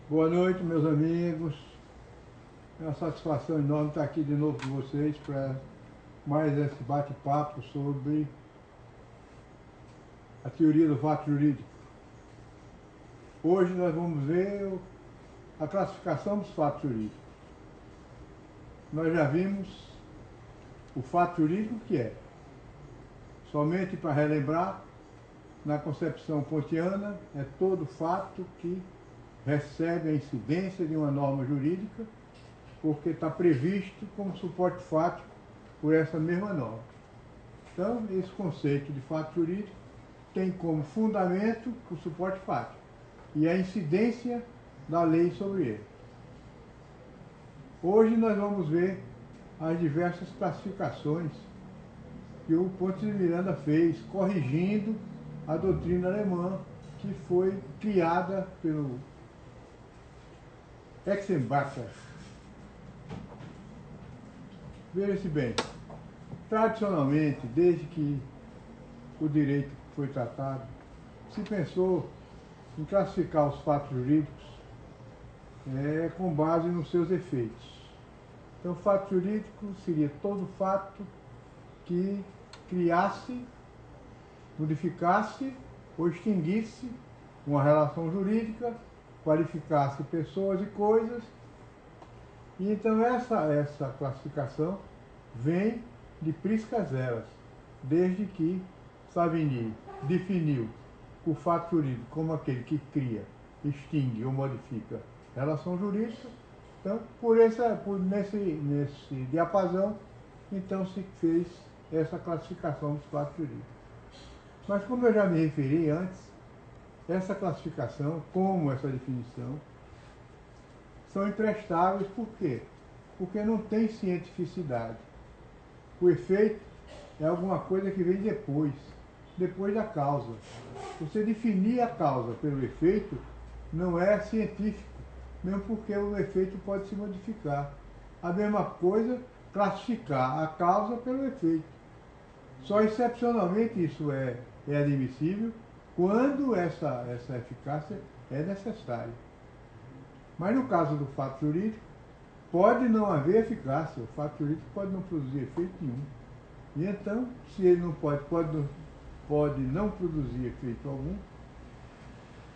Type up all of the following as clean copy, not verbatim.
Boa noite, meus amigos. É uma satisfação enorme estar aqui de novo com vocês para mais esse bate-papo sobre a teoria do fato jurídico. Hoje nós vamos ver a classificação dos fatos jurídicos. Nós já vimos o fato jurídico que é. Somente para relembrar, na concepção kantiana, é todo fato que recebe a incidência de uma norma jurídica porque está previsto como suporte fático por essa mesma norma. Então, esse conceito de fato jurídico tem como fundamento o suporte fático e a incidência da lei sobre ele. Hoje nós vamos ver as diversas classificações que o Pontes de Miranda fez, corrigindo a doutrina alemã que foi criada pelo Exenbacher. Veja-se bem, tradicionalmente, desde que o direito foi tratado, se pensou em classificar os fatos jurídicos com base nos seus efeitos. Então, o fato jurídico seria todo fato que criasse, modificasse ou extinguisse uma relação jurídica, qualificasse pessoas e coisas. E então essa classificação vem de priscas eras, desde que Savigny definiu o fato jurídico como aquele que cria, extingue ou modifica relação jurídica. Então, nesse diapasão, então se fez essa classificação dos fatos jurídicos. Mas como eu já me referi antes, essa classificação, como essa definição, são imprestáveis. Por quê? Porque não tem cientificidade. O efeito é alguma coisa que vem depois da causa. Você definir a causa pelo efeito não é científico, mesmo porque o efeito pode se modificar. A mesma coisa, classificar a causa pelo efeito. Só excepcionalmente isso é admissível quando essa eficácia é necessária. Mas no caso do fato jurídico, pode não haver eficácia, o fato jurídico pode não produzir efeito nenhum. E então, se ele não pode não produzir efeito algum,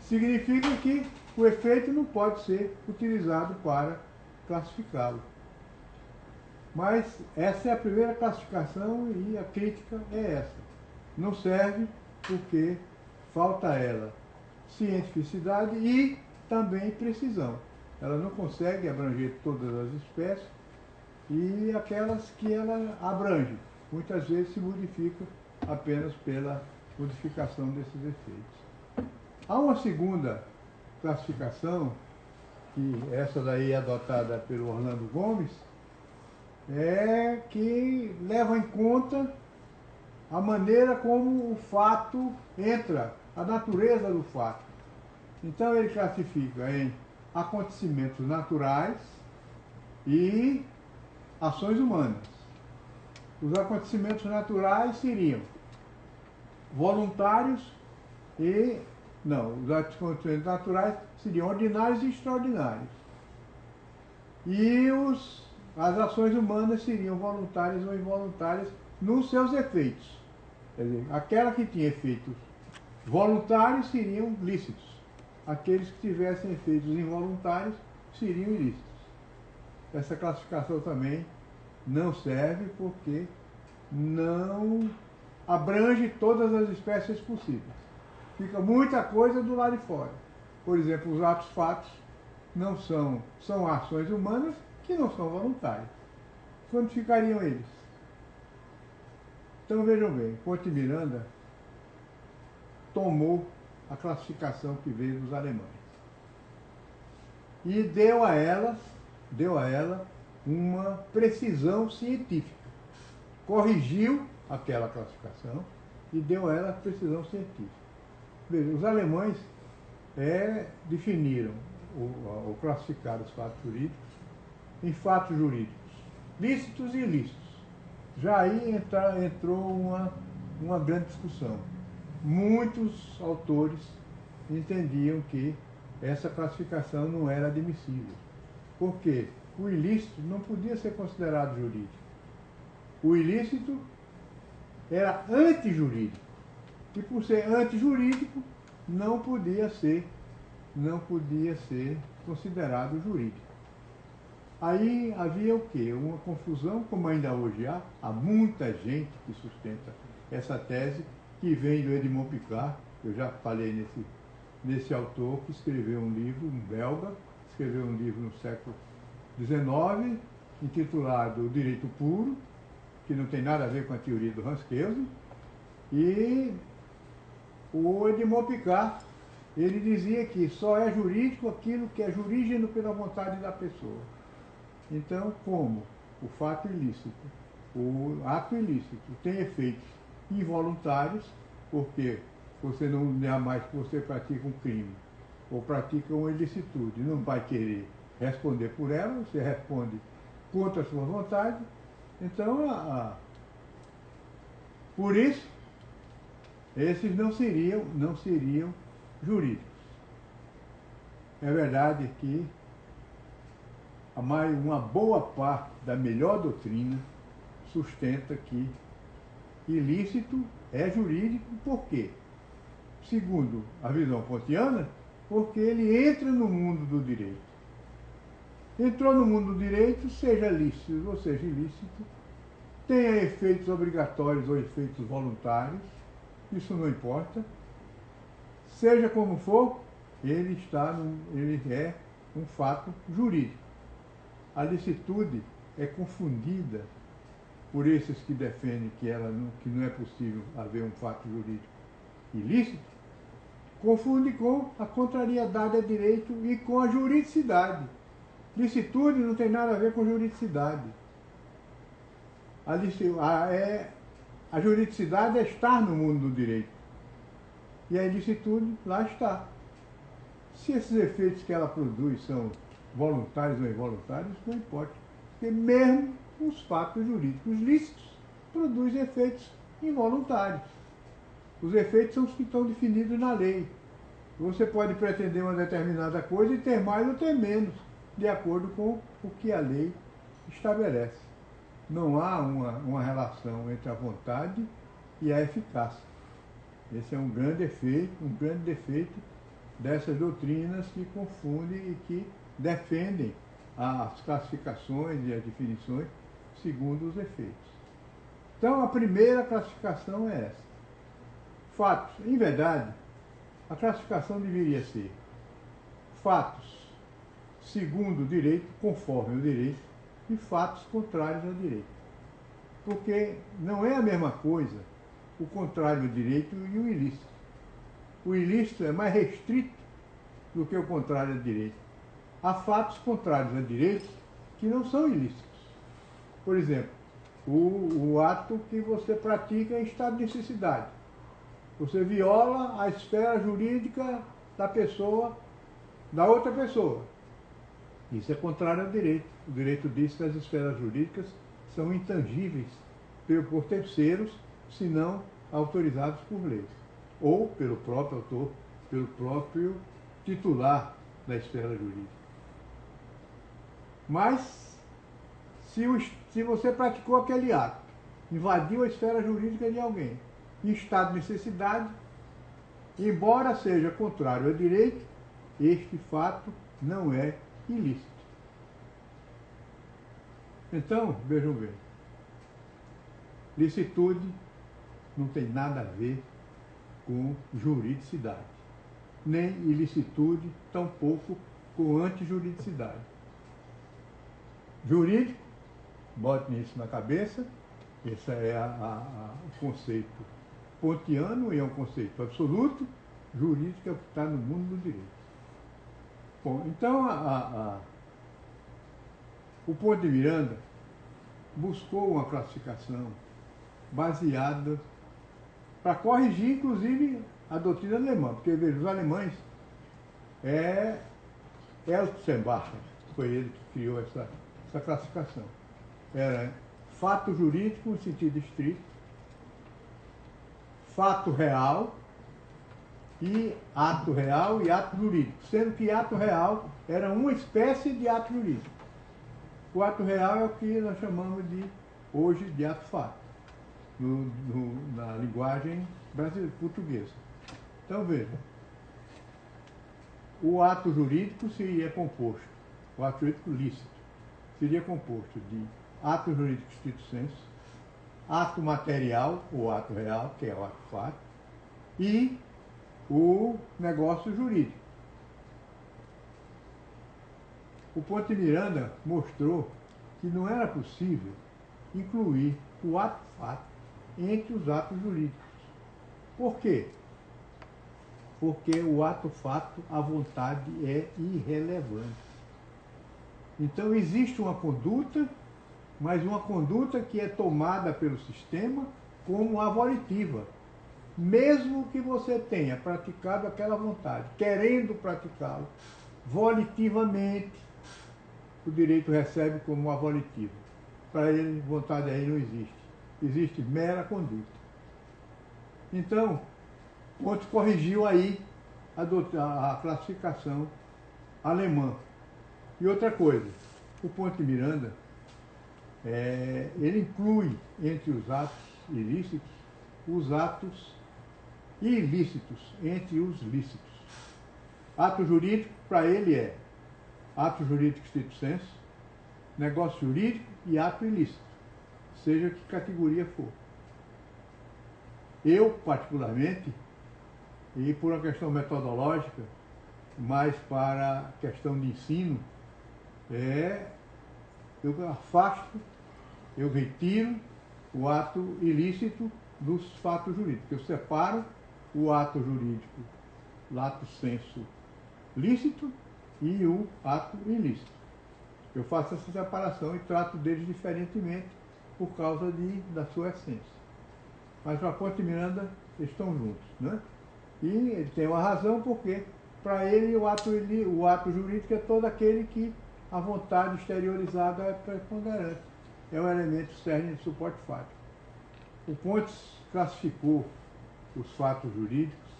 significa que o efeito não pode ser utilizado para classificá-lo. Mas essa é a primeira classificação e a crítica é essa. Não serve porque falta a ela cientificidade e também precisão. Ela não consegue abranger todas as espécies e aquelas que ela abrange, muitas vezes se modificam apenas pela modificação desses efeitos. Há uma segunda classificação, que essa daí é adotada pelo Orlando Gomes, que leva em conta a maneira como o fato entra, a natureza do fato. Então ele classifica em acontecimentos naturais e ações humanas. Os acontecimentos naturais seriam voluntários os acontecimentos naturais seriam ordinários e extraordinários. E as ações humanas seriam voluntárias ou involuntárias nos seus efeitos. Quer dizer, aquela que tinha efeitos voluntários seriam lícitos. Aqueles que tivessem efeitos involuntários seriam ilícitos. Essa classificação também não serve porque não abrange todas as espécies possíveis. Fica muita coisa do lado de fora. Por exemplo, os atos fatos não são ações humanas que não são voluntárias. Quando ficariam eles? Então vejam bem, Pontes de Miranda tomou a classificação que veio dos alemães e deu a ela uma precisão científica. Corrigiu aquela classificação e deu a ela precisão científica. Veja, os alemães definiram ou classificaram os fatos jurídicos em fatos jurídicos lícitos e ilícitos. Já aí entrou uma grande discussão. Muitos autores entendiam que essa classificação não era admissível. Por quê? O ilícito não podia ser considerado jurídico. O ilícito era antijurídico. E por ser antijurídico, não podia ser considerado jurídico. Aí havia o quê? Uma confusão, como ainda hoje há muita gente que sustenta essa tese, que vem do Edmond Picard. Eu já falei nesse autor que escreveu um livro, um belga, escreveu um livro no século XIX, intitulado O Direito Puro, que não tem nada a ver com a teoria do Hans Kelsen, e o Edmond Picard, ele dizia que só é jurídico aquilo que é jurígeno pela vontade da pessoa. Então, como o fato ilícito, o ato ilícito tem efeitos involuntários, porque você não jamais que você pratica um crime ou pratica uma ilicitude, não vai querer responder por ela, você responde contra a sua vontade. Então, por isso, esses não seriam jurídicos. É verdade que uma boa parte da melhor doutrina sustenta que ilícito é jurídico. Por quê? Segundo a visão kantiana, porque ele entra no mundo do direito. Entrou no mundo do direito, seja lícito ou seja ilícito, tenha efeitos obrigatórios ou efeitos voluntários, isso não importa. Seja como for, ele é um fato jurídico. A licitude é confundida por esses que defendem que não é possível haver um fato jurídico ilícito, confunde com a contrariedade a direito e com a juridicidade. Licitude não tem nada a ver com juridicidade. A juridicidade é estar no mundo do direito. E a ilicitude lá está. Se esses efeitos que ela produz são voluntários ou involuntários, não importa. Porque mesmo os fatos jurídicos lícitos produzem efeitos involuntários. Os efeitos são os que estão definidos na lei. Você pode pretender uma determinada coisa e ter mais ou ter menos, de acordo com o que a lei estabelece. Não há uma relação entre a vontade e a eficácia. Esse é um grande defeito dessas doutrinas que confundem e que defendem as classificações e as definições segundo os efeitos. Então, a primeira classificação é essa. Fatos. Em verdade, a classificação deveria ser fatos segundo o direito, conforme o direito, e fatos contrários ao direito. Porque não é a mesma coisa o contrário ao direito e o ilícito. O ilícito é mais restrito do que o contrário ao direito. Há fatos contrários ao direito que não são ilícitos. Por exemplo, o ato que você pratica em estado de necessidade. Você viola a esfera jurídica da outra pessoa. Isso é contrário ao direito. O direito diz que as esferas jurídicas são intangíveis por terceiros, se não autorizados por leis. Ou pelo próprio autor, pelo próprio titular da esfera jurídica. Mas, se você praticou aquele ato, invadiu a esfera jurídica de alguém, em estado de necessidade, embora seja contrário ao direito, este fato não é ilícito. Então, vejam bem, licitude não tem nada a ver com juridicidade, nem ilicitude, tampouco com antijuridicidade. Jurídico, bote isso na cabeça, esse é o conceito kantiano e é um conceito absoluto. Jurídico é o que está no mundo do direito. Bom, então o Ponte de Miranda buscou uma classificação baseada para corrigir, inclusive, a doutrina alemã, porque veja, os alemães Elzenbacher, foi ele que criou essa classificação. Era fato jurídico no sentido estrito, fato real e ato real e ato jurídico, sendo que ato real era uma espécie de ato jurídico. O ato real é o que nós chamamos hoje de ato fato, na linguagem brasileira, portuguesa. Então veja, o ato jurídico seria composto, o ato jurídico lícito, seria composto de ato jurídico estrito sensu, ato material, ou ato real, que é o ato fato, e o negócio jurídico. O Ponte Miranda mostrou que não era possível incluir o ato fato entre os atos jurídicos. Por quê? Porque o ato fato, a vontade é irrelevante. Então existe uma conduta, mas uma conduta que é tomada pelo sistema como avolitiva. Mesmo que você tenha praticado aquela vontade, querendo praticá-lo, volitivamente, o direito recebe como avolitivo. Para ele, vontade aí não existe. Existe mera conduta. Então, Ponte corrigiu aí a classificação alemã. E outra coisa, o Ponte Miranda, ele inclui entre os atos ilícitos os atos ilícitos entre os lícitos. Ato jurídico, para ele, é ato jurídico estrito sensu, negócio jurídico e ato ilícito, seja que categoria for. Eu, particularmente, e por uma questão metodológica, mas para a questão de ensino, eu afasto, eu retiro o ato ilícito dos fatos jurídicos. Eu separo o ato jurídico, lato sensu lícito, e o ato ilícito. Eu faço essa separação e trato deles diferentemente por causa da sua essência. Mas para Ponte Miranda, eles estão juntos, né? E ele tem uma razão, porque para ele o ato jurídico é todo aquele que a vontade exteriorizada é preponderante. É o elemento cerne de suporte fático. O Pontes classificou os fatos jurídicos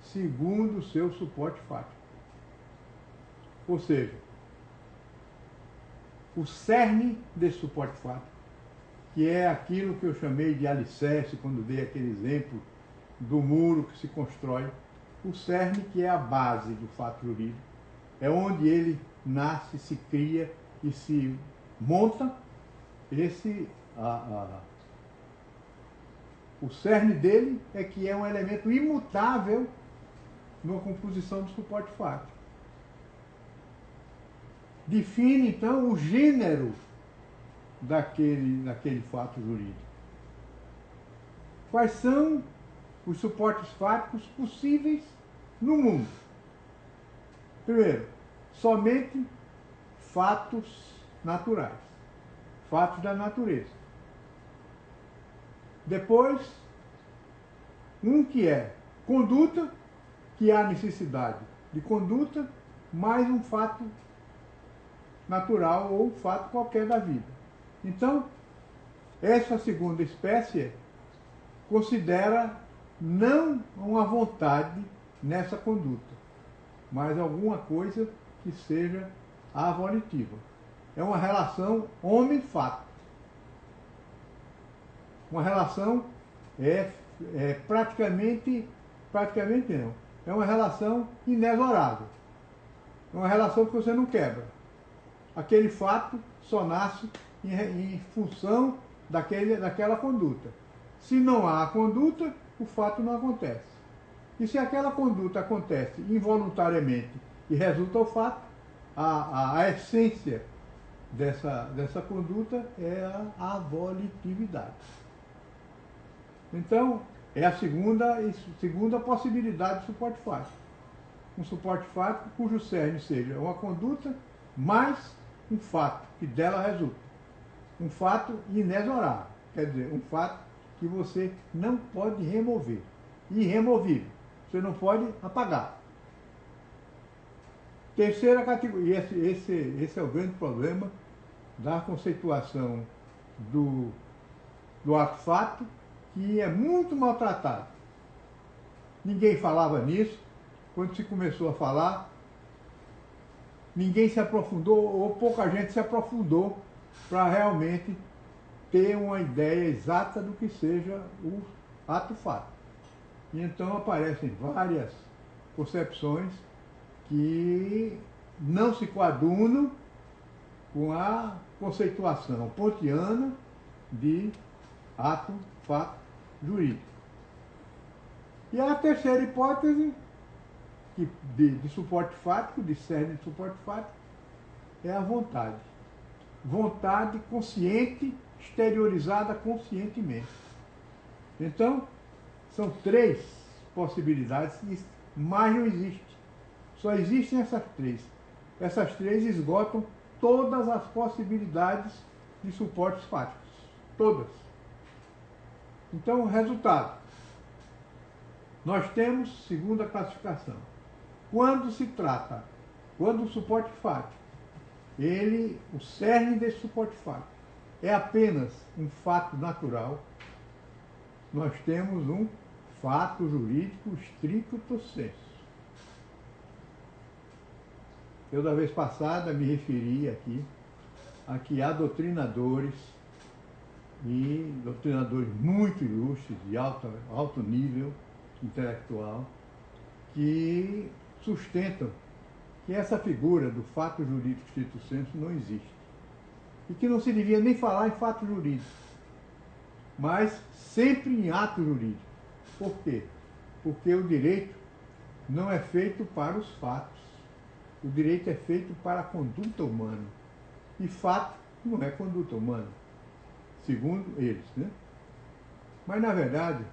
segundo o seu suporte fático. Ou seja, o cerne desse suporte fático, que é aquilo que eu chamei de alicerce, quando dei aquele exemplo do muro que se constrói, o cerne, que é a base do fato jurídico, é onde ele nasce, se cria e se monta. O cerne dele é que é um elemento imutável na composição do suporte fático. Define, então, o gênero daquele fato jurídico. Quais são os suportes fáticos possíveis no mundo? Primeiro, somente fatos naturais, fatos da natureza. Depois, um que é conduta, que há necessidade de conduta, mais um fato natural ou um fato qualquer da vida. Então, essa segunda espécie considera não uma vontade nessa conduta, mas alguma coisa que seja avolitiva. É uma relação homem-fato. Uma relação praticamente não. É uma relação inexorável. É uma relação que você não quebra. Aquele fato só nasce em função daquela conduta. Se não há a conduta, o fato não acontece. E se aquela conduta acontece involuntariamente e resulta o fato, a essência dessa conduta é a avolitividade. Então, é a segunda possibilidade de suporte fático. Um suporte fático cujo cerne seja uma conduta mais um fato que dela resulta. Um fato inexorável, quer dizer, um fato que você não pode remover. Irremovível. Você não pode apagar. Terceira categoria, esse é o grande problema da conceituação do ato-fato, que é muito maltratado. ninguém falava nisso. Quando se começou a falar, ninguém se aprofundou, ou pouca gente se aprofundou para realmente ter uma ideia exata do que seja o ato-fato. E então aparecem várias concepções que não se coadunam com a conceituação pontiana de ato-fato jurídico. E a terceira hipótese, de suporte fático, de cerne de suporte fático, é a vontade. Vontade consciente, exteriorizada conscientemente. Então, são três possibilidades, mais não existe. Só existem essas três. Essas três esgotam todas as possibilidades de suportes fáticos. Todas. Então, o resultado. Nós temos, segundo a classificação, quando o suporte fático, o cerne desse suporte fático, é apenas um fato natural, nós temos um fato jurídico stricto sensu. Eu, da vez passada, me referi aqui a que há doutrinadores, e doutrinadores muito ilustres, de alto nível intelectual, que sustentam que essa figura do fato jurídico stricto sensu não existe. E que não se devia nem falar em fato jurídico, mas sempre em ato jurídico. Por quê? Porque o direito não é feito para os fatos. O direito é feito para a conduta humana. E fato não é conduta humana, segundo eles, né? Mas, na verdade,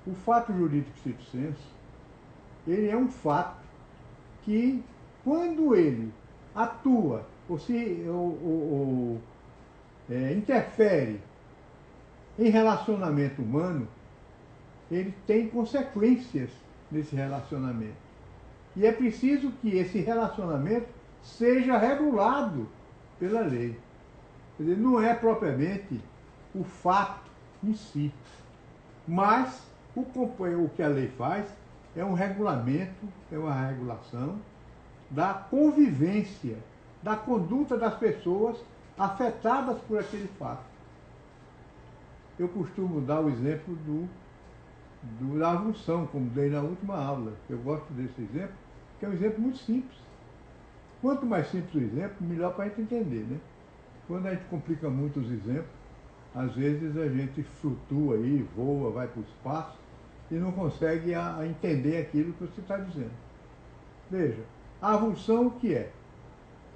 o fato jurídico stricto sensu, ele é um fato que, quando ele atua ou interfere em relacionamento humano, ele tem consequências nesse relacionamento. E é preciso que esse relacionamento seja regulado pela lei. Quer dizer, não é propriamente o fato em si, mas o que a lei faz é um regulamento, é uma regulação da convivência, da conduta das pessoas afetadas por aquele fato. Eu costumo dar o exemplo da avulsão, como dei na última aula. Eu gosto desse exemplo, que é um exemplo muito simples. Quanto mais simples o exemplo, melhor para a gente entender, né? Quando a gente complica muito os exemplos, às vezes a gente flutua aí, voa, vai para o espaço e não consegue entender aquilo que você está dizendo. Veja, a avulsão o que é?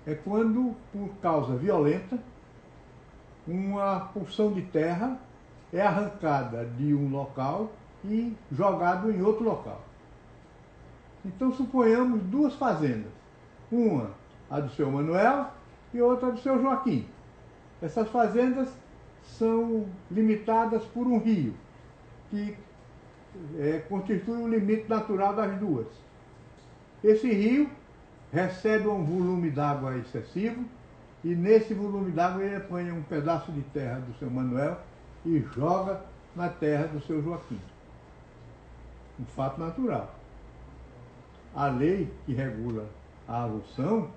É quando, por causa violenta, uma porção de terra é arrancada de um local e jogado em outro local. Então, suponhamos duas fazendas. Uma, a do seu Manuel, e outra a do seu Joaquim. Essas fazendas são limitadas por um rio, que constitui o limite natural das duas. Esse rio recebe um volume d'água excessivo, e nesse volume d'água ele apanha um pedaço de terra do seu Manuel e joga na terra do seu Joaquim. Um fato natural. A lei que regula a avulsão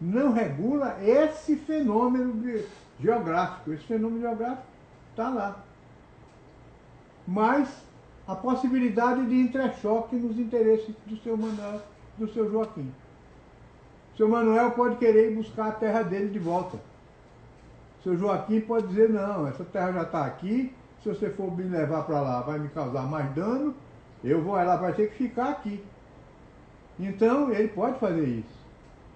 não regula esse fenômeno geográfico. Esse fenômeno geográfico está lá. Mas a possibilidade de entrechoque nos interesses do seu Manuel, do seu Joaquim. O seu Manuel pode querer ir buscar a terra dele de volta. O seu Joaquim pode dizer, não, essa terra já está aqui, se você for me levar para lá vai me causar mais dano, ela vai ter que ficar aqui. Então, ele pode fazer isso.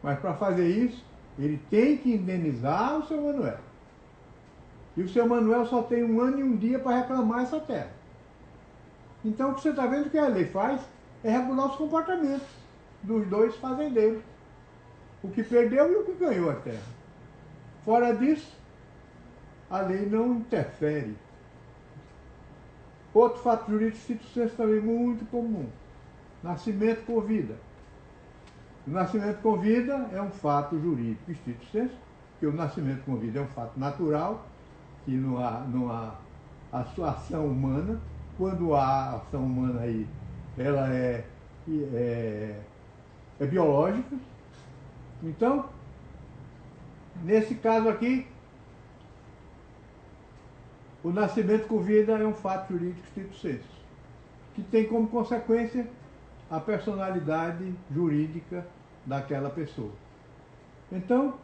Mas para fazer isso, ele tem que indenizar o seu Manuel. E o seu Manuel só tem 1 ano e 1 dia para reclamar essa terra. Então, o que você está vendo que a lei faz é regular os comportamentos dos dois fazendeiros. O que perdeu e o que ganhou a terra. Fora disso, a lei não interfere. Outro fato jurídico stricto sensu também muito comum. Nascimento com vida. O nascimento com vida é um fato jurídico stricto sensu, porque o nascimento com vida é um fato natural, que não há a sua ação humana. Quando há ação humana aí, ela é, é biológica. Então, nesse caso aqui, o nascimento com vida é um fato jurídico stricto sensu, que tem como consequência a personalidade jurídica daquela pessoa. Então,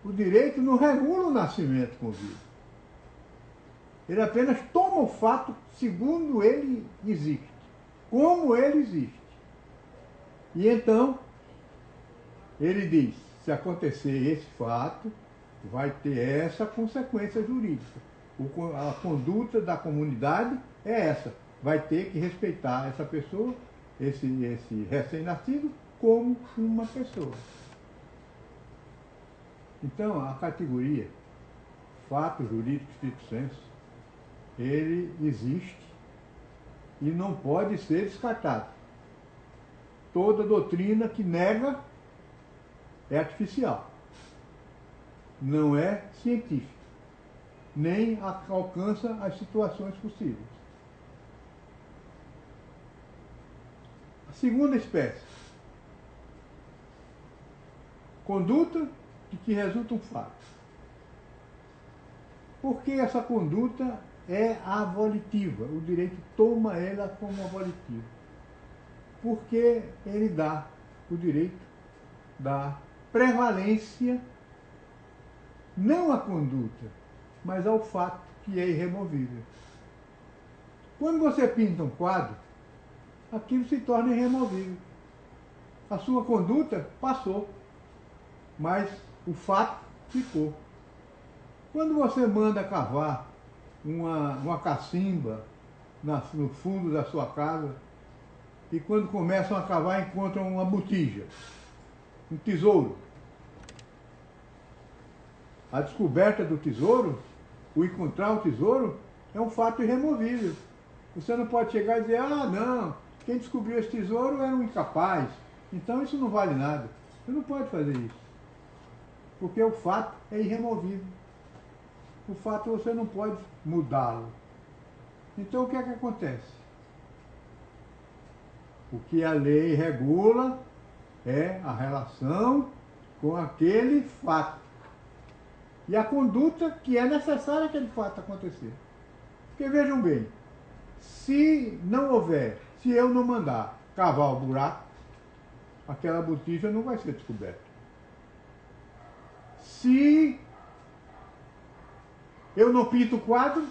o direito não regula o nascimento com vida. Ele apenas toma o fato segundo ele existe, como ele existe. E então, ele diz, se acontecer esse fato, vai ter essa consequência jurídica. A conduta da comunidade é essa. Vai ter que respeitar essa pessoa, esse recém-nascido, como uma pessoa. Então, a categoria fato jurídico stricto sensu, ele existe e não pode ser descartado. Toda doutrina que nega é artificial, não é científica, nem alcança as situações possíveis. A segunda espécie, conduta de que resulta um fato. Porque essa conduta é avolitiva, o direito toma ela como avolitiva. Porque ele dá, o direito dá prevalência não à conduta, mas ao fato que é irremovível. Quando você pinta um quadro, aquilo se torna irremovível. A sua conduta passou, mas o fato ficou. Quando você manda cavar uma cacimba no fundo da sua casa, e quando começam a cavar encontram uma botija, um tesouro. A descoberta do tesouro, o encontrar o tesouro, é um fato irremovível. Você não pode chegar e dizer, ah, não, quem descobriu esse tesouro era um incapaz, então isso não vale nada. Você não pode fazer isso, porque o fato é irremovível. O fato você não pode mudá-lo. Então o que é que acontece? O que a lei regula é a relação com aquele fato e a conduta que é necessária aquele fato acontecer. Porque vejam bem, se não houver, se eu não mandar cavar o buraco, aquela botija não vai ser descoberta. Se eu não pinto o quadro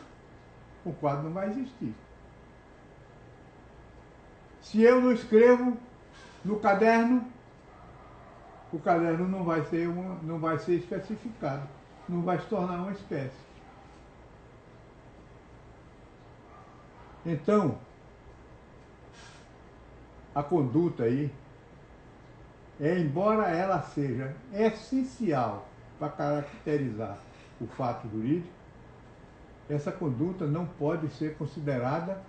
não vai existir. Se eu não escrevo no caderno, o caderno não vai ser especificado, não vai se tornar uma espécie. Então, a conduta aí, embora ela seja essencial para caracterizar o fato jurídico, essa conduta não pode ser considerada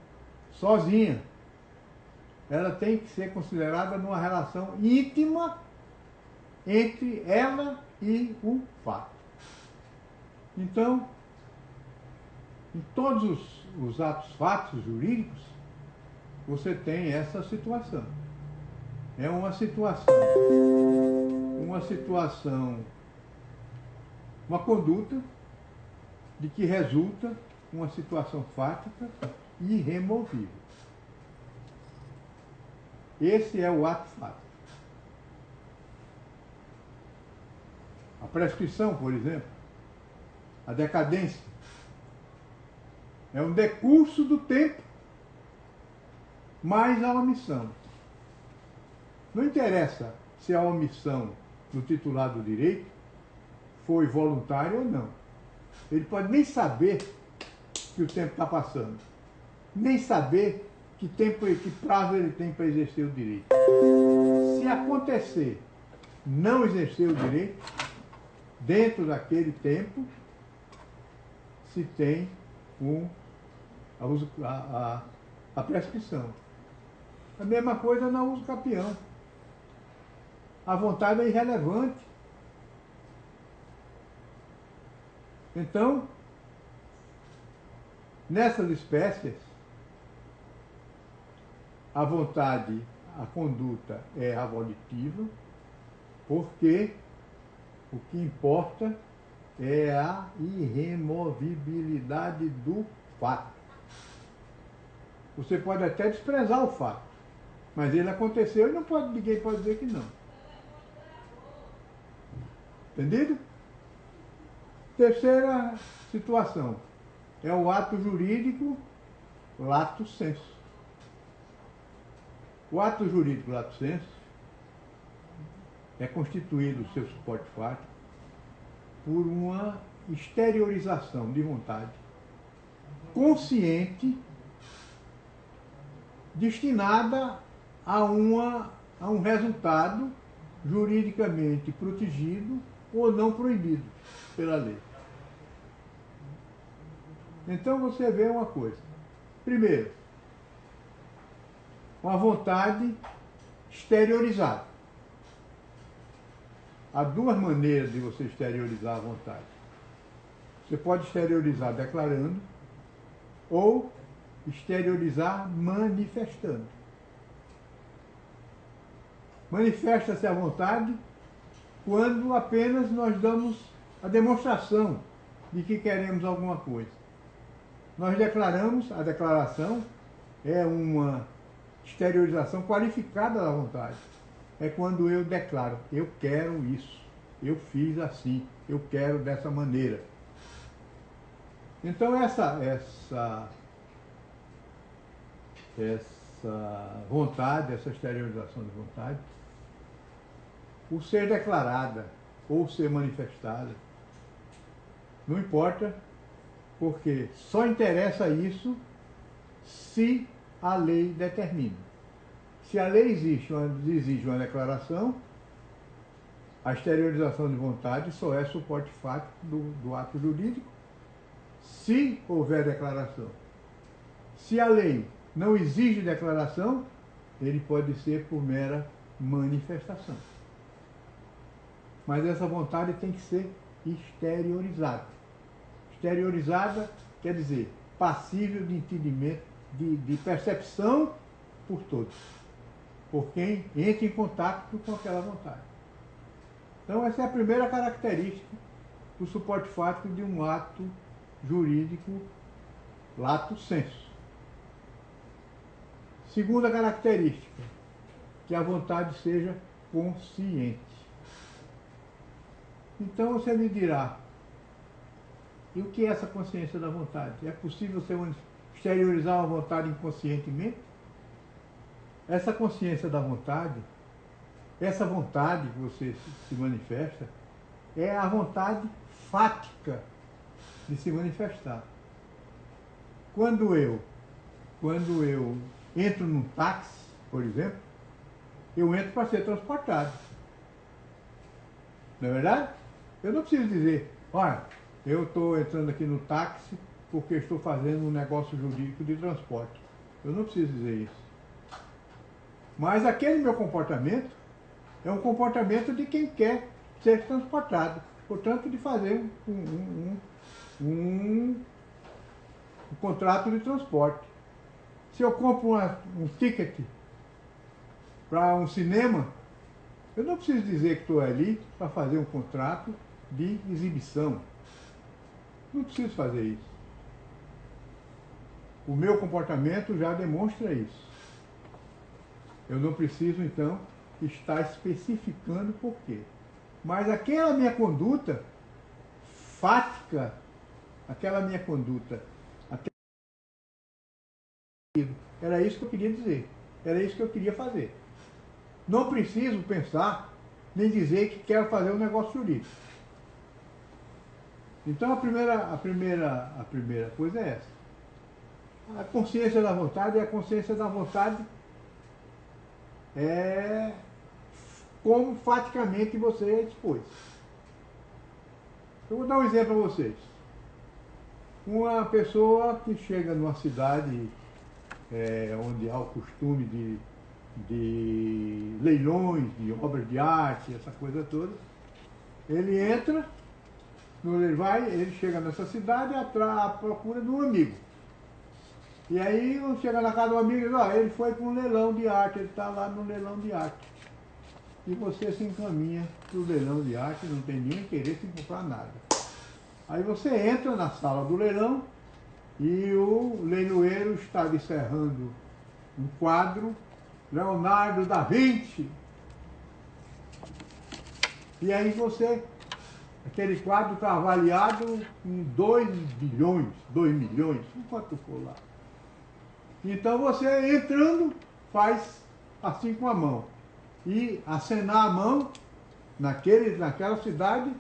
sozinha. Ela tem que ser considerada numa relação íntima entre ela e o fato. Então, em todos os atos fatos jurídicos, você tem essa situação. É uma conduta de que resulta uma situação fática irremovível. Esse é o ato fático. A prescrição, por exemplo, a decadência, é um decurso do tempo mais a omissão. Não interessa se a omissão do titular do direito foi voluntária ou não. Ele pode nem saber que o tempo está passando, nem saber que prazo ele tem para exercer o direito. Se acontecer não exercer o direito, dentro daquele tempo, se tem a prescrição. A mesma coisa na uso capião. A vontade é irrelevante. Então, nessas espécies, a vontade, a conduta é avolitiva, porque o que importa é a irremovibilidade do fato. Você pode até desprezar o fato, mas ele aconteceu e ninguém pode dizer que não. Entendido? Terceira situação é o ato jurídico lato sensu. O ato jurídico lato sensu é constituído, o seu suporte fático, por uma exteriorização de vontade consciente destinada a um resultado juridicamente protegido ou não proibido pela lei. Então você vê uma coisa. Primeiro, uma vontade exteriorizada. Há duas maneiras de você exteriorizar a vontade. Você pode exteriorizar declarando ou exteriorizar manifestando. Manifesta-se a vontade quando apenas nós damos a demonstração de que queremos alguma coisa. Nós declaramos, a declaração é uma exteriorização qualificada da vontade. É quando eu declaro, eu quero isso, eu fiz assim, eu quero dessa maneira. Então essa vontade, essa exteriorização de vontade, o ser declarada ou ser manifestada, não importa, porque só interessa isso se a lei determina. Se a lei exige uma declaração, a exteriorização de vontade só é suporte fático do ato jurídico se houver declaração. Se a lei não exige declaração, ele pode ser por mera manifestação. Mas essa vontade tem que ser exteriorizada. Exteriorizada quer dizer passível de entendimento, de percepção por todos, por quem entra em contato com aquela vontade. Então essa é a primeira característica do suporte fático de um ato jurídico lato sensu. Segunda característica, que a vontade seja consciente. Então você me dirá, e o que é essa consciência da vontade? É possível você exteriorizar uma vontade inconscientemente? Essa consciência da vontade, essa vontade que você se manifesta, é a vontade fática de se manifestar. Quando eu entro num táxi, por exemplo, eu entro para ser transportado. Não é verdade? Eu não preciso dizer, olha, eu estou entrando aqui no táxi porque estou fazendo um negócio jurídico de transporte. Eu não preciso dizer isso. Mas aquele meu comportamento é um comportamento de quem quer ser transportado. Portanto, de fazer um contrato de transporte. Se eu compro um ticket para um cinema, eu não preciso dizer que estou ali para fazer um contrato de exibição. Não preciso fazer isso. O meu comportamento já demonstra isso. Eu não preciso, então, estar especificando por quê. Mas aquela minha conduta fática, aquela minha conduta, era isso que eu queria dizer. Era isso que eu queria fazer. Não preciso pensar nem dizer que quero fazer um negócio jurídico. Então a primeira coisa é essa. A consciência da vontade é a consciência da vontade como faticamente você expôs. Eu vou dar um exemplo a vocês. Uma pessoa que chega numa cidade onde há o costume de leilões, de obras de arte, essa coisa toda, ele entra, ele chega nessa cidade à procura de um amigo. E aí chega na casa do amigo e diz, ó, ele foi para um leilão de arte, ele está lá no leilão de arte. E você se encaminha para o leilão de arte, não tem nem interesse em comprar nada. Aí você entra na sala do leilão e o leiloeiro está encerrando um quadro, Leonardo da Vinci. E aí aquele quadro está avaliado em 2 bilhões, 2 milhões, quanto for lá. Então você entrando, faz assim com a mão. E acenar a mão naquela cidade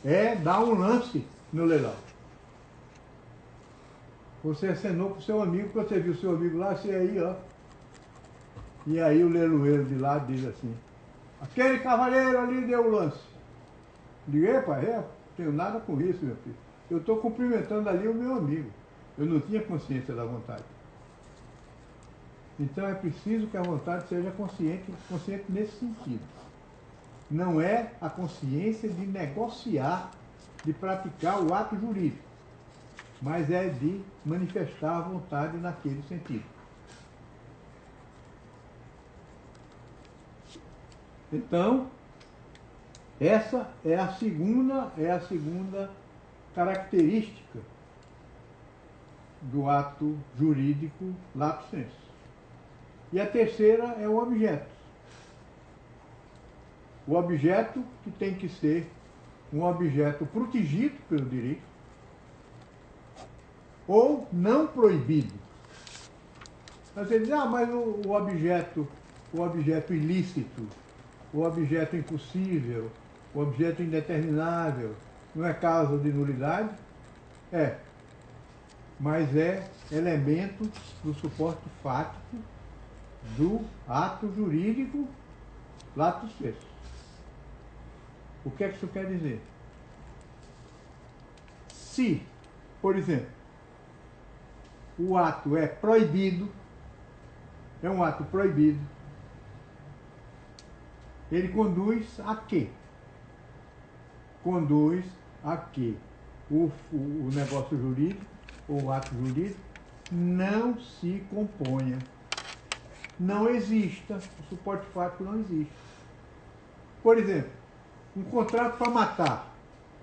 é dar um lance no leilão. Você acenou para o seu amigo, quando você viu o seu amigo lá, você aí, ó. E aí o leiloeiro de lá diz assim, aquele cavaleiro ali deu o lance. Digo, epa, não tenho nada com isso, meu filho. Eu estou cumprimentando ali o meu amigo. Eu não tinha consciência da vontade. Então é preciso que a vontade seja consciente nesse sentido. Não é a consciência de negociar, de praticar o ato jurídico, mas é de manifestar a vontade naquele sentido. Então, essa é a segunda característica do ato jurídico lato sensu. E a terceira é o objeto. O objeto que tem que ser um objeto protegido pelo direito ou não proibido. Você diz, mas o objeto ilícito, o objeto impossível, o objeto indeterminável, não é causa de nulidade? É. Mas é elemento do suporte fático do ato jurídico lato sensu. O que é que isso quer dizer? Se, por exemplo, o ato é proibido, é um ato proibido, ele conduz a quê? Conduz a que o negócio jurídico, ou o ato jurídico, não se componha, não exista, o suporte fático não existe. Por exemplo, um contrato para matar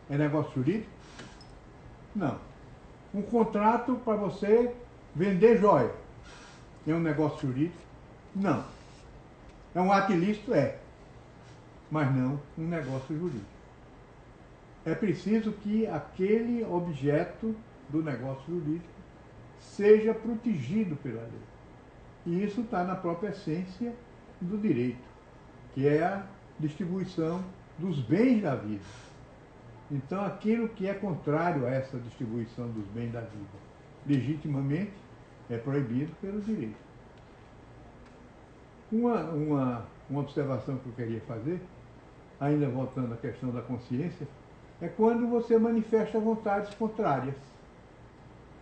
é negócio jurídico? Não. Um contrato para você vender joia é um negócio jurídico? Não. É um ato ilícito? É. Mas não um negócio jurídico. É preciso que aquele objeto do negócio jurídico seja protegido pela lei. E isso está na própria essência do direito, que é a distribuição dos bens da vida. Então, aquilo que é contrário a essa distribuição dos bens da vida, legitimamente, é proibido pelo direito. Uma observação que eu queria fazer, ainda voltando à questão da consciência, é quando você manifesta vontades contrárias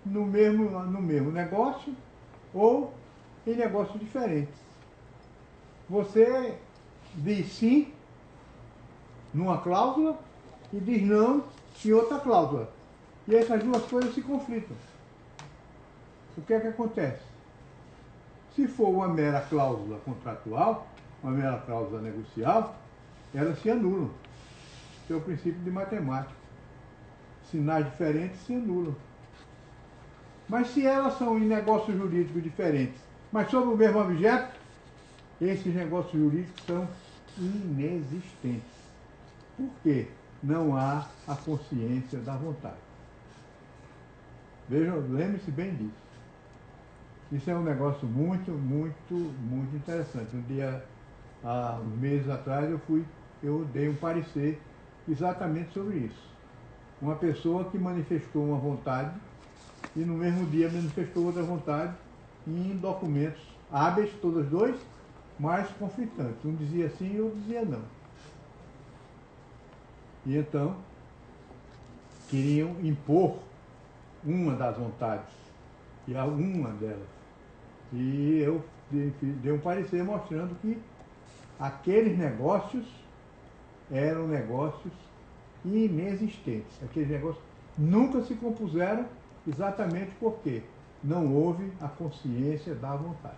no mesmo negócio ou em negócios diferentes. Você diz sim numa cláusula e diz não em outra cláusula. E essas duas coisas se conflitam. O que é que acontece? Se for uma mera cláusula contratual, uma mera cláusula negocial, elas se anulam. Esse é o princípio de matemática. Sinais diferentes se anulam. Mas se elas são em negócios jurídicos diferentes, mas sobre o mesmo objeto, esses negócios jurídicos são inexistentes. Por quê? Não há a consciência da vontade. Vejam, lembre-se bem disso. Isso é um negócio muito, muito, muito interessante. Há meses atrás, eu dei um parecer exatamente sobre isso. Uma pessoa que manifestou uma vontade e no mesmo dia manifestou outra vontade em documentos hábeis, todos dois, mas conflitantes. Um dizia sim e o outro dizia não. E então, queriam impor uma das vontades, e a uma delas. E eu dei um parecer mostrando que aqueles negócios eram negócios inexistentes. Aqueles negócios nunca se compuseram exatamente por quê? não houve a consciência da vontade.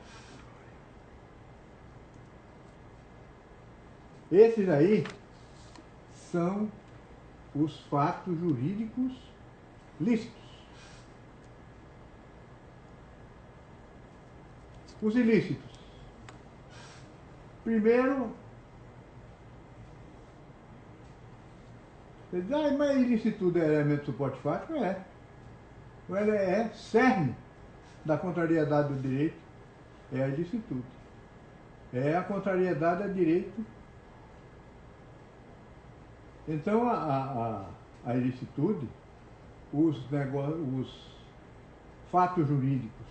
Esses aí são os fatos jurídicos lícitos. Os ilícitos. Primeiro, você diz, mas ilicitude é elemento de suporte fático? É. Ela é cerne da contrariedade do direito, é a ilicitude. É a contrariedade a direito. Então, a ilicitude, os fatos jurídicos,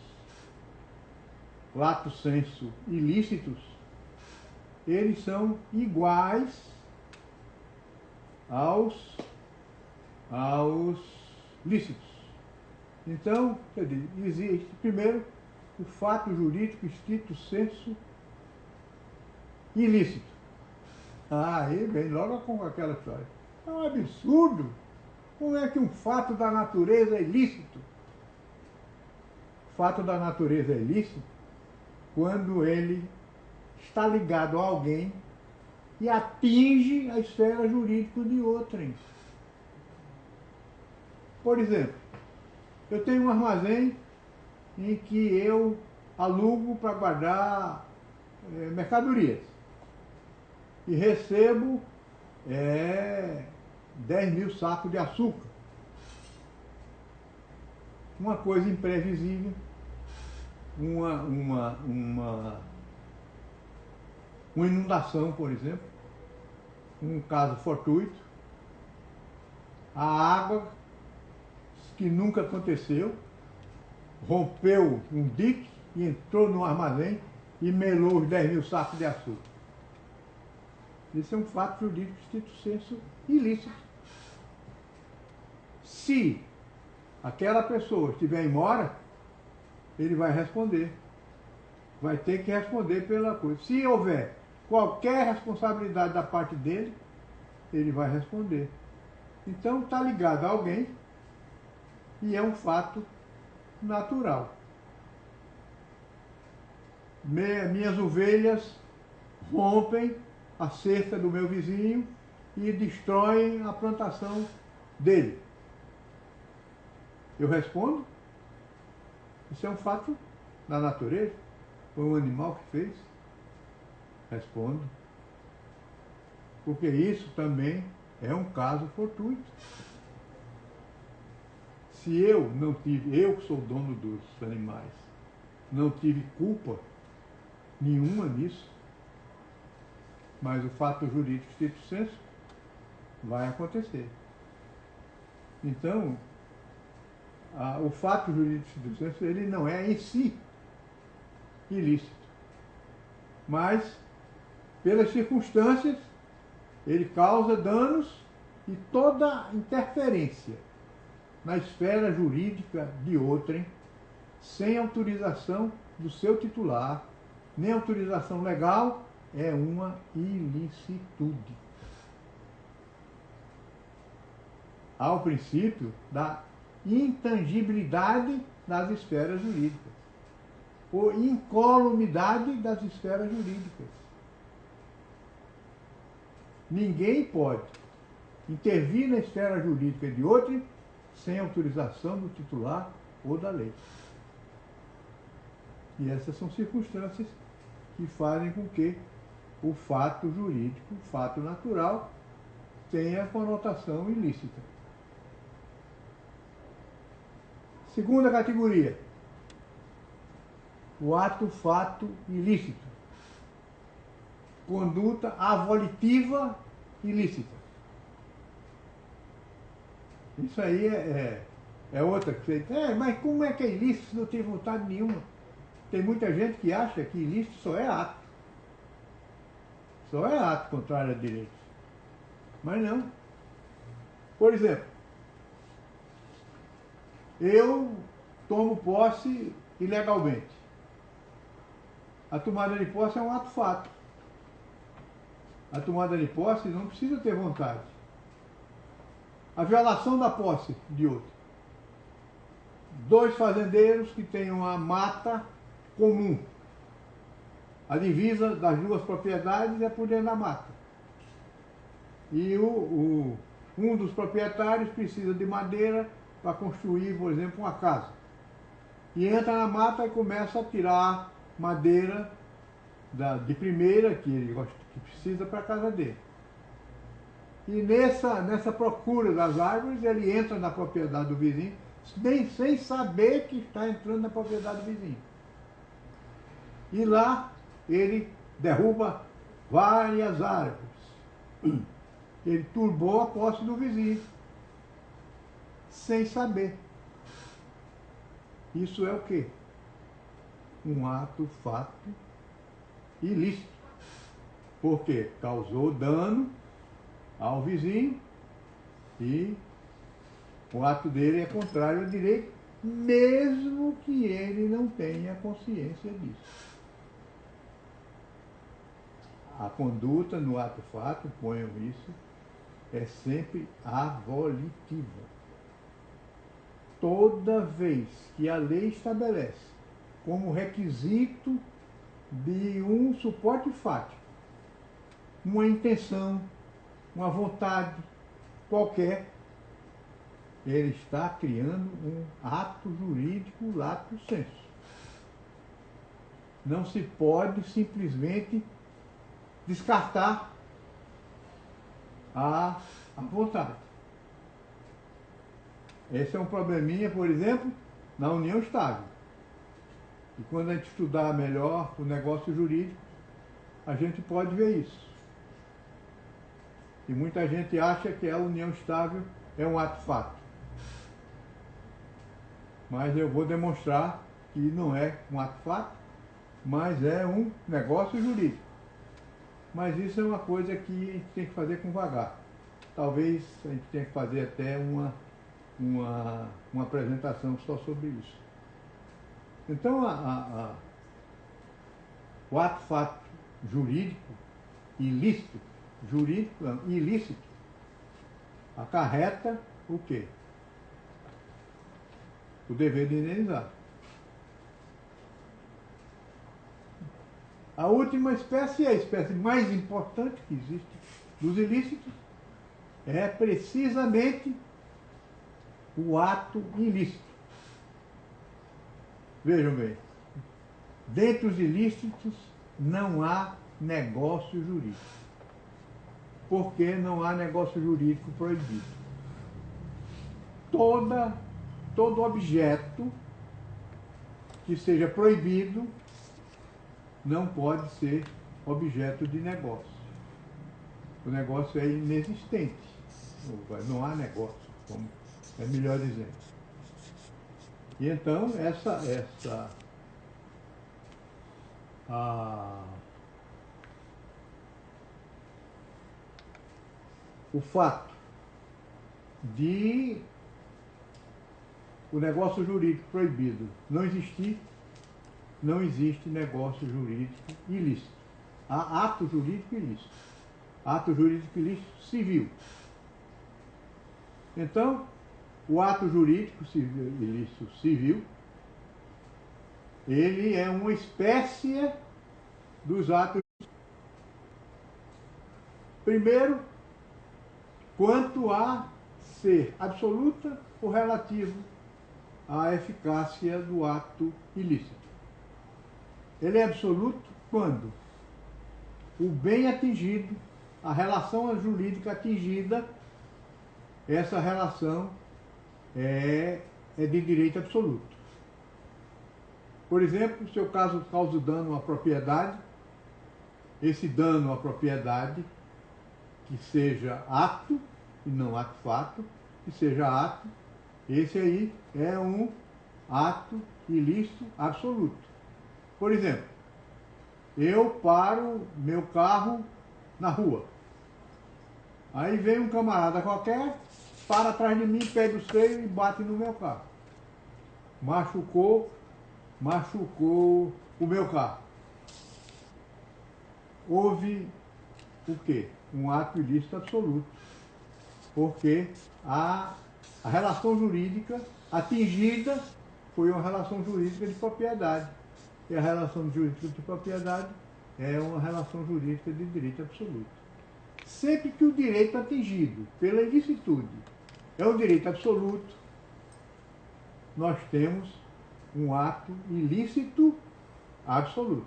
lato sensu, ilícitos, eles são iguais aos lícitos. Então, quer dizer, existe primeiro o fato jurídico stricto sensu ilícito. Aí vem logo com aquela história. É um absurdo. Como é que um fato da natureza é ilícito? O fato da natureza é ilícito quando ele está ligado a alguém e atinge a esfera jurídica de outrem. Por exemplo, eu tenho um armazém em que eu alugo para guardar mercadorias e recebo 10 mil sacos de açúcar. Uma coisa imprevisível, uma inundação, por exemplo, um caso fortuito, a água que nunca aconteceu, rompeu um dique e entrou no armazém e melou os 10 mil sacos de açúcar. Isso é um fato jurídico stricto sensu ilícito. Se aquela pessoa estiver em mora, ele vai responder. Vai ter que responder pela coisa. Se houver qualquer responsabilidade da parte dele, ele vai responder. Então está ligado a alguém e é um fato natural. Minhas ovelhas rompem a cerca do meu vizinho e destroem a plantação dele. Eu respondo? Isso é um fato da natureza? Foi um animal que fez? Respondo. Porque isso também é um caso fortuito. Se eu não tive, eu que sou dono dos animais, não tive culpa nenhuma nisso, mas o fato jurídico stricto sensu vai acontecer. Então, o fato jurídico stricto sensu, ele não é em si ilícito, mas pelas circunstâncias ele causa danos e toda interferência na esfera jurídica de outrem, sem autorização do seu titular, nem autorização legal, é uma ilicitude. Há o princípio da intangibilidade das esferas jurídicas, ou incolumidade das esferas jurídicas. Ninguém pode intervir na esfera jurídica de outrem sem autorização do titular ou da lei. E essas são circunstâncias que fazem com que o fato jurídico, o fato natural, tenha conotação ilícita. Segunda categoria, o ato-fato ilícito. Conduta avolitiva ilícita. Isso aí é outra que você... mas como é que é ilícito se não tem vontade nenhuma? Tem muita gente que acha que ilícito só é ato. Só é ato contrário a direito. Mas não. Por exemplo, eu tomo posse ilegalmente. A tomada de posse é um ato-fato. A tomada de posse não precisa ter vontade. A violação da posse de outro dois fazendeiros que têm uma mata comum. A divisa das duas propriedades é por dentro da mata. E um dos proprietários precisa de madeira para construir, por exemplo, uma casa. E entra na mata e começa a tirar madeira de primeira que ele que precisa para a casa dele. E nessa procura das árvores, ele entra na propriedade do vizinho, nem sem saber que está entrando na propriedade do vizinho. E lá ele derruba várias árvores. Ele turbou a posse do vizinho, sem saber. Isso é o quê? Um ato, fato ilícito. Porque causou dano ao vizinho e o ato dele é contrário ao direito, mesmo que ele não tenha consciência disso. A conduta no ato fato, ponham isso, é sempre avolitiva. Toda vez que a lei estabelece como requisito de um suporte fático uma intenção, uma vontade qualquer, ele está criando um ato jurídico lato sensu. Não se pode simplesmente descartar a vontade. Esse é um probleminha, por exemplo, na união estável. E quando a gente estudar melhor o negócio jurídico, a gente pode ver isso. E muita gente acha que a união estável é um ato fato. Mas eu vou demonstrar que não é um ato fato, mas é um negócio jurídico. Mas isso é uma coisa que a gente tem que fazer com vagar. Talvez a gente tenha que fazer até uma apresentação só sobre isso. Então, o ato fato jurídico, ilícito, jurídico não, ilícito, acarreta o quê? O dever de indenizar. A última espécie, a espécie mais importante que existe dos ilícitos, é precisamente o ato ilícito. Vejam bem, dentre os ilícitos não há negócio jurídico. Porque não há negócio jurídico proibido. Todo objeto que seja proibido não pode ser objeto de negócio. O negócio é inexistente. Não há negócio, como é melhor dizendo. E então, o fato de o negócio jurídico proibido não existir, não existe negócio jurídico ilícito. Há ato jurídico ilícito. Ato jurídico ilícito civil. Então, o ato jurídico ilícito civil, ele é uma espécie dos atos. Primeiro, quanto a ser absoluta ou relativo à eficácia do ato ilícito. Ele é absoluto quando o bem atingido, a relação jurídica atingida, essa relação é de direito absoluto. Por exemplo, se eu causo dano à propriedade, esse dano à propriedade, que seja ato, e não ato fato, que seja ato, esse aí é um ato ilícito absoluto. Por exemplo, eu paro meu carro na rua. Aí vem um camarada qualquer, para atrás de mim, pega o freio e bate no meu carro. Machucou o meu carro. Houve o quê? Um ato ilícito absoluto. Porque a relação jurídica atingida foi uma relação jurídica de propriedade. E a relação jurídica de propriedade é uma relação jurídica de direito absoluto. Sempre que o direito atingido pela ilicitude é um direito absoluto, nós temos um ato ilícito absoluto.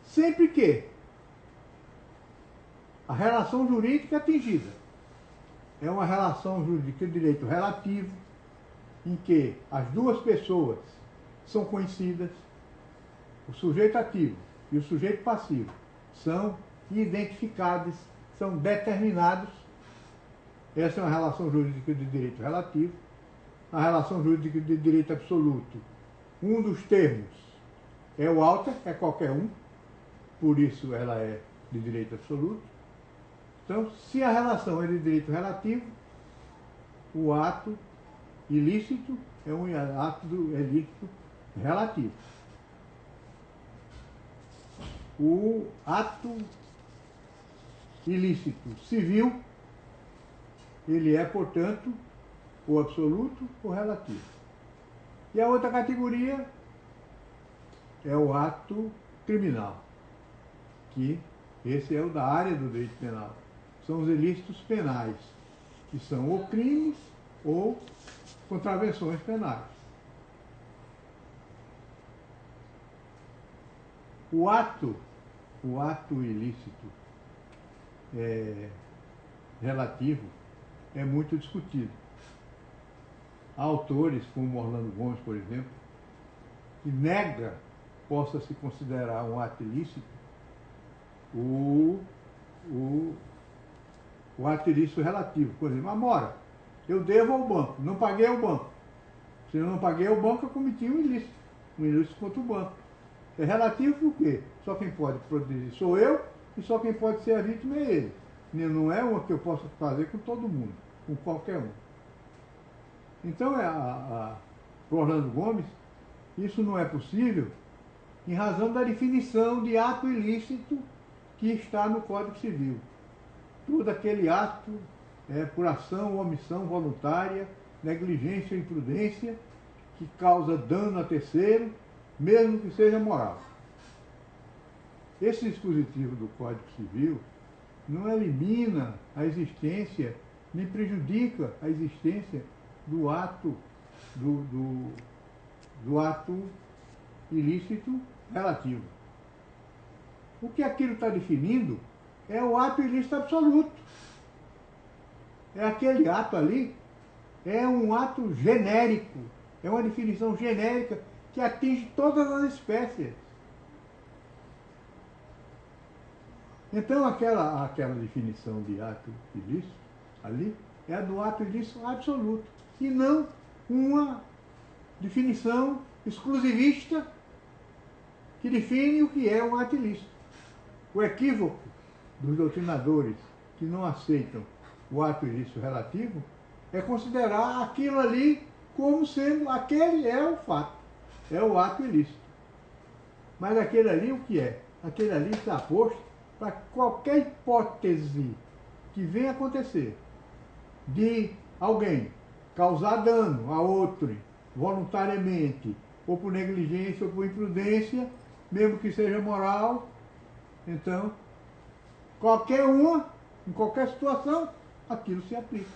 Sempre que a relação jurídica atingida é uma relação jurídica de direito relativo, em que as duas pessoas são conhecidas, o sujeito ativo e o sujeito passivo são identificados, são determinados. Essa é uma relação jurídica de direito relativo. A relação jurídica de direito absoluto, um dos termos é o alter, é qualquer um, por isso ela é de direito absoluto. Então, se a relação é de direito relativo, o ato ilícito é um ato ilícito relativo. O ato ilícito civil, ele é, portanto, o absoluto ou relativo. E a outra categoria é o ato criminal, que esse é o da área do direito penal. São os ilícitos penais, que são ou crimes ou contravenções penais. O ato ilícito relativo é muito discutido. Há autores, como Orlando Gomes, por exemplo, que nega possa se considerar um ato ilícito o ato ilícito relativo. Por exemplo, Amora, eu devo ao banco, não paguei ao banco. Se eu não paguei ao banco, eu cometi um ilícito contra o banco. É relativo por quê? Só quem pode produzir sou eu e só quem pode ser a vítima é ele. Não é uma que eu possa fazer com todo mundo, com qualquer um. Então, para Orlando Gomes, isso não é possível em razão da definição de ato ilícito que está no Código Civil. Todo aquele ato por ação ou omissão voluntária, negligência ou imprudência, que causa dano a terceiro, mesmo que seja moral. Esse dispositivo do Código Civil não elimina a existência, nem prejudica a existência do ato, do ato ilícito relativo. O que aquilo está definindo é o ato ilícito absoluto. É aquele ato ali, é um ato genérico, é uma definição genérica que atinge todas as espécies. Então aquela definição de ato ilícito ali é a do ato ilícito absoluto, e não uma definição exclusivista que define o que é um ato ilícito. O equívoco dos doutrinadores que não aceitam o ato ilícito relativo é considerar aquilo ali como sendo aquele é o fato, é o ato ilícito. Mas aquele ali o que é? Aquele ali está posto para qualquer hipótese que venha acontecer de alguém causar dano a outro voluntariamente, ou por negligência ou por imprudência, mesmo que seja moral. Então, qualquer uma, em qualquer situação, aquilo se aplica.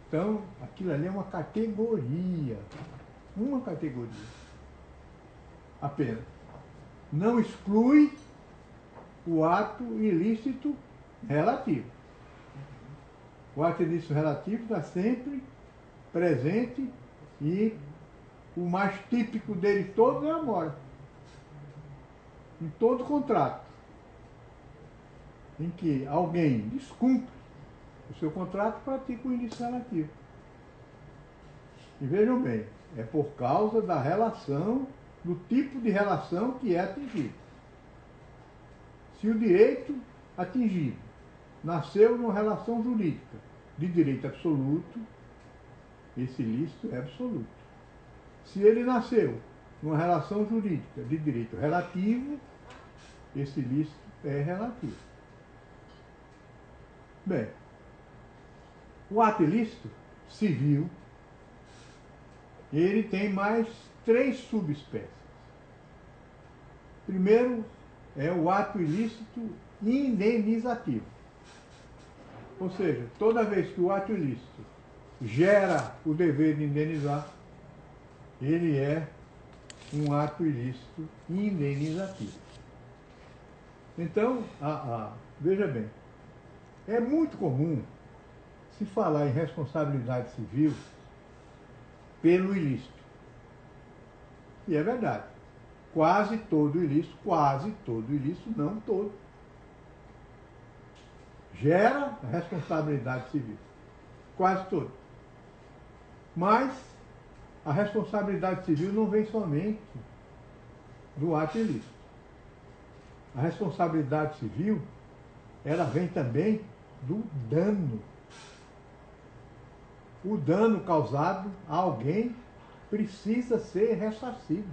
Então, aquilo ali é uma categoria apenas. Não exclui o ato ilícito relativo. O ato ilícito relativo está sempre presente e o mais típico dele todo é a mora. Em todo contrato em que alguém descumpre o seu contrato, pratica o ilícito relativo. E vejam bem, é por causa da relação, do tipo de relação que é atingido. Se o direito atingido nasceu numa relação jurídica de direito absoluto, esse ilícito é absoluto. Se ele nasceu numa relação jurídica de direito relativo, esse ilícito é relativo. Bem, O ato ilícito civil, ele tem mais 3 subespécies. Primeiro é o ato ilícito indenizativo. Ou seja, toda vez que o ato ilícito gera o dever de indenizar, ele é um ato ilícito indenizativo. Então, veja bem, é muito comum se falar em responsabilidade civil pelo ilícito. E é verdade. Quase todo ilícito, não todo, gera responsabilidade civil. Quase todo. Mas a responsabilidade civil não vem somente do ato ilícito. A responsabilidade civil, ela vem também do dano. O dano causado a alguém precisa ser ressarcido.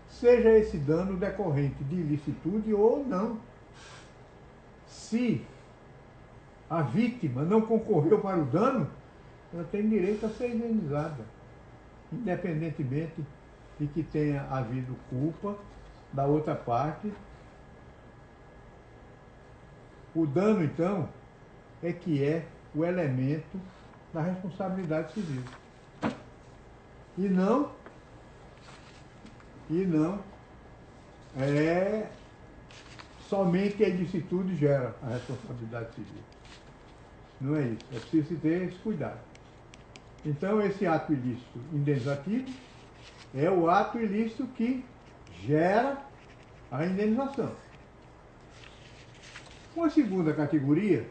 Seja esse dano decorrente de ilicitude ou não. Se a vítima não concorreu para o dano, ela tem direito a ser indenizada, independentemente de que tenha havido culpa da outra parte. O dano, então, é que é o elemento da responsabilidade civil. E não é somente a ilicitude gera a responsabilidade civil. Não é isso. É preciso ter esse cuidado. Então, esse ato ilícito indenizativo é o ato ilícito que gera a indenização. Uma segunda categoria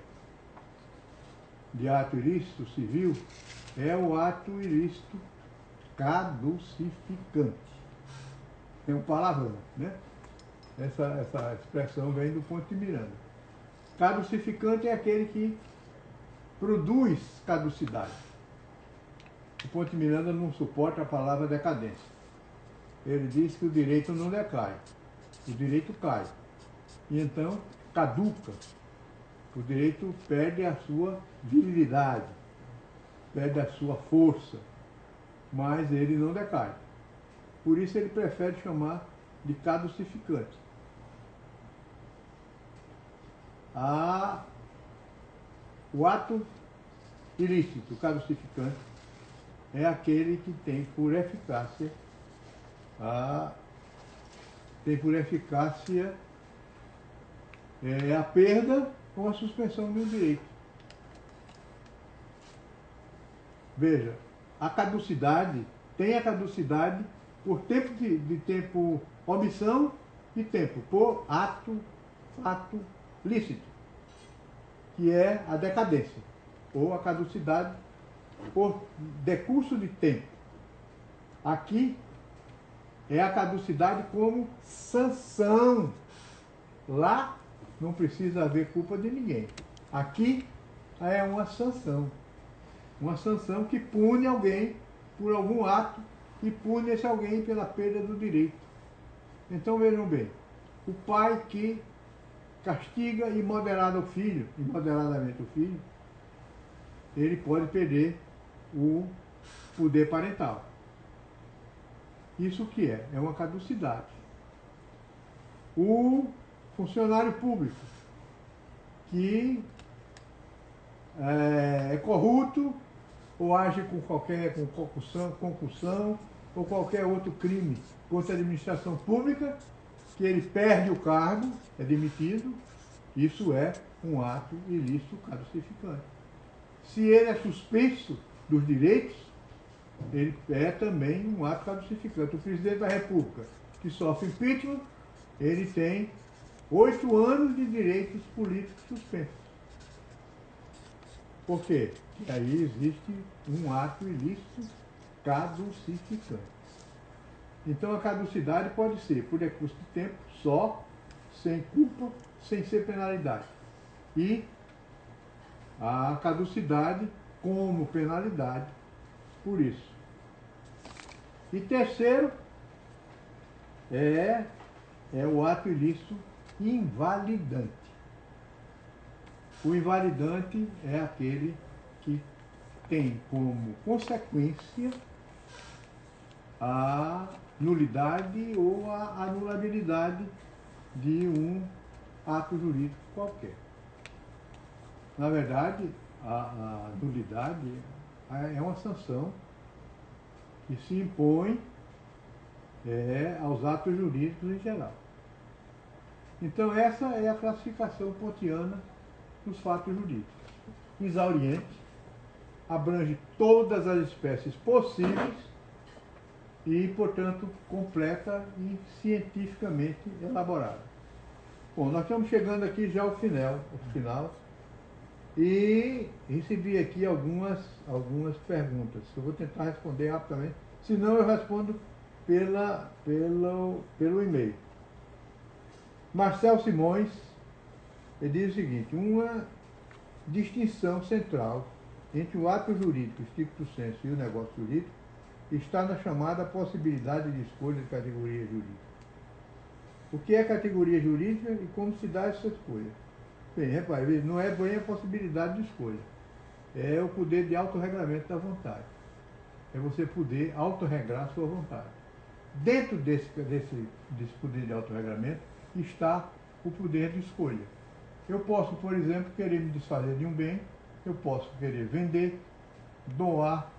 de ato ilícito civil é o ato ilícito caducificante. Tem um palavrão, né? Essa expressão vem do Ponte de Miranda. Caducificante é aquele que produz caducidade. O Ponte de Miranda não suporta a palavra decadência. Ele diz que o direito não decai, o direito cai. E então caduca. O direito perde a sua virilidade, perde a sua força, mas ele não decai. Por isso ele prefere chamar de caducificante. O ato ilícito caducificante é aquele que tem por eficácia a perda ou a suspensão de um direito. Veja, a caducidade tem a caducidade por tempo de tempo, omissão e tempo, por ato, fato lícito, que é a decadência, ou a caducidade por decurso de tempo. Aqui é a caducidade como sanção. Lá não precisa haver culpa de ninguém. Aqui é uma sanção. Uma sanção que pune alguém por algum ato e pune esse alguém pela perda do direito. Então vejam bem, o pai que castiga imoderadamente o filho, ele pode perder o poder parental. Isso que é uma caducidade. O funcionário público que é corrupto ou age com concussão ou qualquer outro crime contra a administração pública, que ele perde o cargo, é demitido, isso é um ato ilícito caducificante. Se ele é suspenso dos direitos, ele é também um ato caducificante. O presidente da República que sofre impeachment, ele tem 8 anos de direitos políticos suspensos. Por quê? Porque aí existe um ato ilícito caducificante. Então a caducidade pode ser por decurso de tempo só, sem culpa, sem ser penalidade. E a caducidade como penalidade por isso. E terceiro é o ato ilícito invalidante. O invalidante é aquele que tem como consequência a nulidade ou a anulabilidade de um ato jurídico qualquer. Na verdade, a nulidade é uma sanção que se impõe aos atos jurídicos em geral. Então essa é a classificação pontiana dos fatos jurídicos. Exauriente, abrange todas as espécies possíveis e, portanto, completa e cientificamente elaborada. Bom, nós estamos chegando aqui já ao final e recebi aqui algumas perguntas. Eu vou tentar responder rapidamente, senão eu respondo pelo e-mail. Marcel Simões, ele diz o seguinte: uma distinção central entre o ato jurídico stricto sensu e o negócio jurídico está na chamada possibilidade de escolha de categoria jurídica. O que é categoria jurídica e como se dá essa escolha? Bem, repare, não é bem a possibilidade de escolha, é o poder de autorregramento da vontade. É você poder autorregrar a sua vontade. Dentro desse poder de autorregramento está o poder de escolha. Eu posso, por exemplo, querer me desfazer de um bem, eu posso querer vender, doar,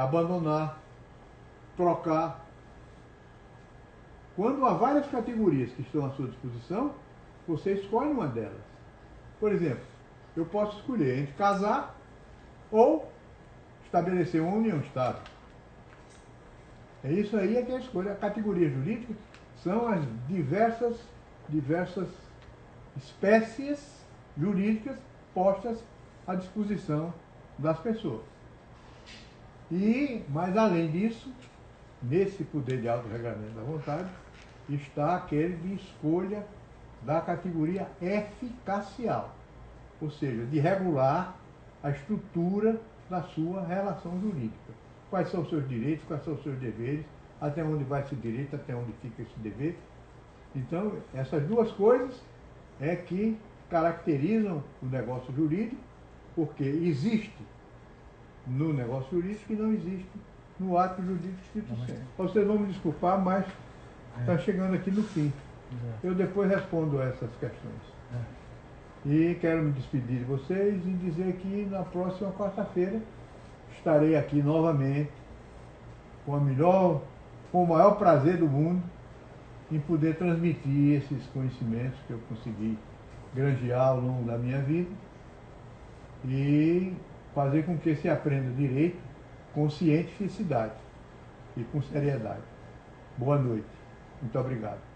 abandonar, trocar. Quando há várias categorias que estão à sua disposição, você escolhe uma delas. Por exemplo, eu posso escolher entre casar ou estabelecer uma união estável. É isso aí que é a escolha. A categoria jurídica são as diversas espécies jurídicas postas à disposição das pessoas. Mas além disso, nesse poder de autorregramento da vontade, está aquele de escolha da categoria eficacial, ou seja, de regular a estrutura da sua relação jurídica. Quais são os seus direitos, quais são os seus deveres, até onde vai esse direito, até onde fica esse dever. Então, essas duas coisas é que caracterizam o negócio jurídico, porque existe no negócio jurídico e não existe no ato jurídico stricto sensu. Vocês vão me desculpar, mas está chegando aqui no fim. Eu depois respondo essas questões. E quero me despedir de vocês e dizer que na próxima quarta-feira estarei aqui novamente com o maior prazer do mundo em poder transmitir esses conhecimentos que eu consegui granjear ao longo da minha vida e fazer com que se aprenda direito com cientificidade e com seriedade. Boa noite. Muito obrigado.